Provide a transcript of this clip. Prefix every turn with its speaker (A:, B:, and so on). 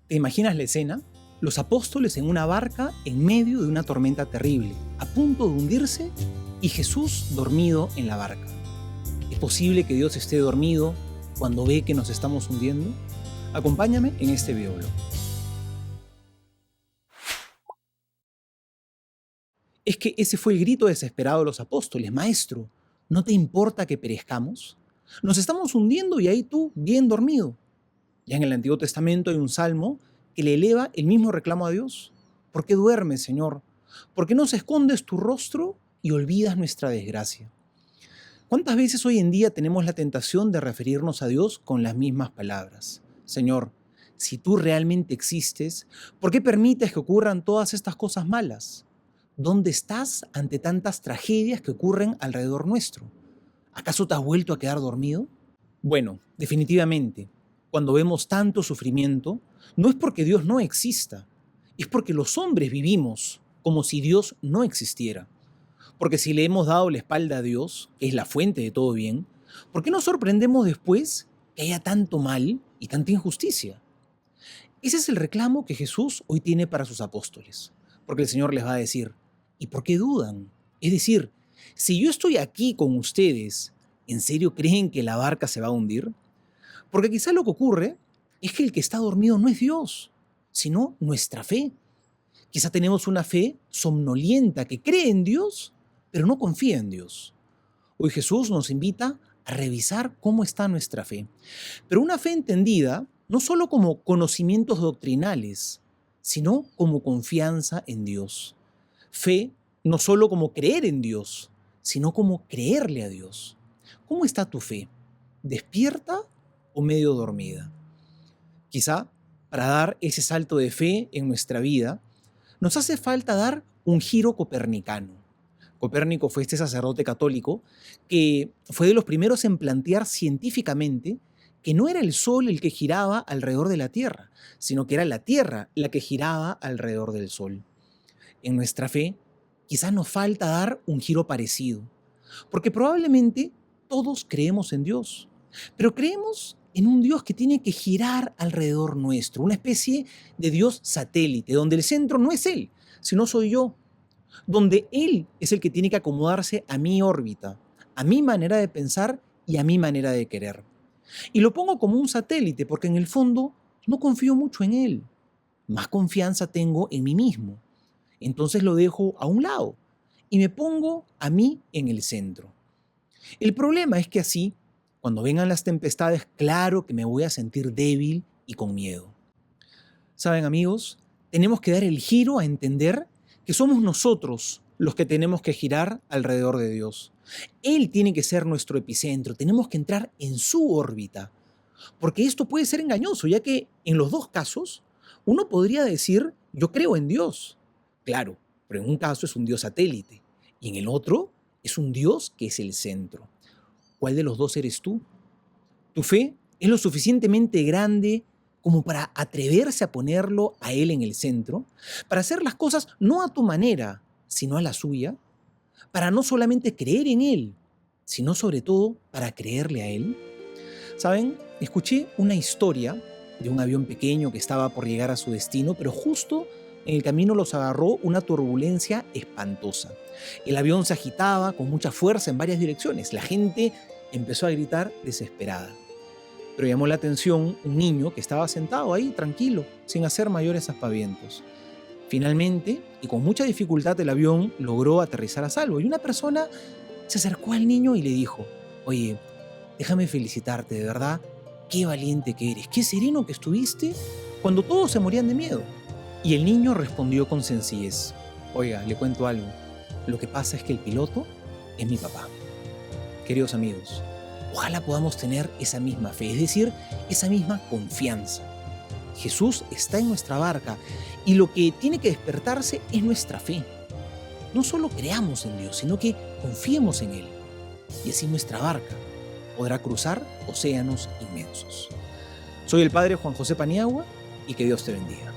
A: ¿Te imaginas la escena? Los apóstoles en una barca en medio de una tormenta terrible, a punto de hundirse, y Jesús dormido en la barca. ¿Es posible que Dios esté dormido cuando ve que nos estamos hundiendo? Acompáñame en este videoblog. Es que ese fue el grito desesperado de los apóstoles: Maestro, ¿no te importa que perezcamos? Nos estamos hundiendo y ahí tú, bien dormido. Ya en el Antiguo Testamento hay un salmo que le eleva el mismo reclamo a Dios. ¿Por qué duermes, Señor? ¿Por qué nos escondes tu rostro y olvidas nuestra desgracia? ¿Cuántas veces hoy en día tenemos la tentación de referirnos a Dios con las mismas palabras? Señor, si tú realmente existes, ¿por qué permites que ocurran todas estas cosas malas? ¿Dónde estás ante tantas tragedias que ocurren alrededor nuestro? ¿Acaso te has vuelto a quedar dormido? Bueno, definitivamente, cuando vemos tanto sufrimiento, no es porque Dios no exista, es porque los hombres vivimos como si Dios no existiera. Porque si le hemos dado la espalda a Dios, que es la fuente de todo bien, ¿por qué nos sorprendemos después que haya tanto mal y tanta injusticia? Ese es el reclamo que Jesús hoy tiene para sus apóstoles, porque el Señor les va a decir: ¿y por qué dudan? Es decir, si yo estoy aquí con ustedes, ¿en serio creen que la barca se va a hundir? Porque quizá lo que ocurre es que el que está dormido no es Dios, sino nuestra fe. Quizá tenemos una fe somnolienta que cree en Dios, pero no confía en Dios. Hoy Jesús nos invita a revisar cómo está nuestra fe. Pero una fe entendida no solo como conocimientos doctrinales, sino como confianza en Dios. Fe no solo como creer en Dios, sino como creerle a Dios. ¿Cómo está tu fe? ¿Despierta o medio dormida? Quizá para dar ese salto de fe en nuestra vida, nos hace falta dar un giro copernicano. Copérnico fue este sacerdote católico que fue de los primeros en plantear científicamente que no era el Sol el que giraba alrededor de la Tierra, sino que era la Tierra la que giraba alrededor del Sol. En nuestra fe, quizás nos falta dar un giro parecido, porque probablemente todos creemos en Dios, pero creemos en un Dios que tiene que girar alrededor nuestro, una especie de Dios satélite, donde el centro no es Él, sino soy yo, donde Él es el que tiene que acomodarse a mi órbita, a mi manera de pensar y a mi manera de querer. Y lo pongo como un satélite porque en el fondo no confío mucho en Él, más confianza tengo en mí mismo. Entonces lo dejo a un lado y me pongo a mí en el centro. El problema es que así, cuando vengan las tempestades, claro que me voy a sentir débil y con miedo. ¿Saben, amigos? Tenemos que dar el giro a entender que somos nosotros los que tenemos que girar alrededor de Dios. Él tiene que ser nuestro epicentro, tenemos que entrar en su órbita. Porque esto puede ser engañoso, ya que en los dos casos uno podría decir: yo creo en Dios. Claro, pero en un caso es un Dios satélite y en el otro es un Dios que es el centro. ¿Cuál de los dos eres tú? ¿Tu fe es lo suficientemente grande como para atreverse a ponerlo a Él en el centro? ¿Para hacer las cosas no a tu manera, sino a la suya? ¿Para no solamente creer en Él, sino sobre todo para creerle a Él? ¿Saben? Escuché una historia de un avión pequeño que estaba por llegar a su destino, pero justo en el camino los agarró una turbulencia espantosa. El avión se agitaba con mucha fuerza en varias direcciones. La gente empezó a gritar desesperada. Pero llamó la atención un niño que estaba sentado ahí, tranquilo, sin hacer mayores aspavientos. Finalmente, y con mucha dificultad, el avión logró aterrizar a salvo. Y una persona se acercó al niño y le dijo: oye, déjame felicitarte, de verdad, qué valiente que eres, qué sereno que estuviste cuando todos se morían de miedo. Y el niño respondió con sencillez: oiga, le cuento algo, lo que pasa es que el piloto es mi papá. Queridos amigos, ojalá podamos tener esa misma fe, es decir, esa misma confianza. Jesús está en nuestra barca y lo que tiene que despertarse es nuestra fe. No solo creamos en Dios, sino que confiemos en Él. Y así nuestra barca podrá cruzar océanos inmensos. Soy el Padre Juan José Paniagua y que Dios te bendiga.